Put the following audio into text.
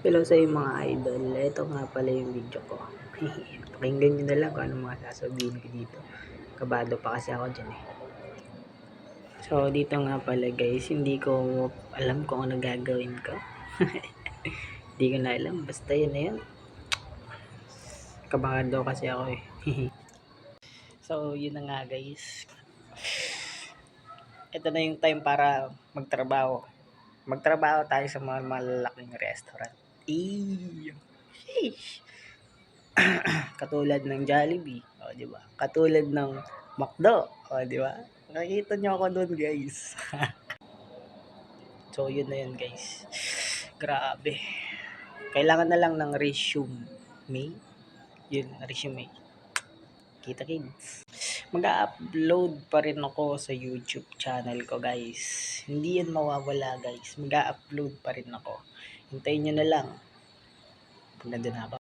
Hello sa inyo mga idol, ito nga pala yung video ko. Pakinggan nyo na lang kung ano mga sasabihin ko dito. Kabado pa kasi ako dyan eh. So dito nga pala guys, hindi ko alam kung ano gagawin ko. Hindi ko na alam, basta yun na yun. Kabado kasi ako eh. So yun na nga guys. Ito na yung time para magtrabaho. Magtrabaho tayo sa mga malalaking restaurant. Sheesh. Katulad ng Jollibee, o di ba? Katulad ng McDo, o di ba? Nakikita niyo ako doon, guys. So yun na yun, guys. Grabe. Kailangan na lang ng resume. Yun, resume. Kita kids. Mag-upload pa rin ako sa YouTube channel ko, guys. Hindi yan mawawala, guys. Mag-upload pa rin ako. Hintayin nyo na lang. Nandun ako.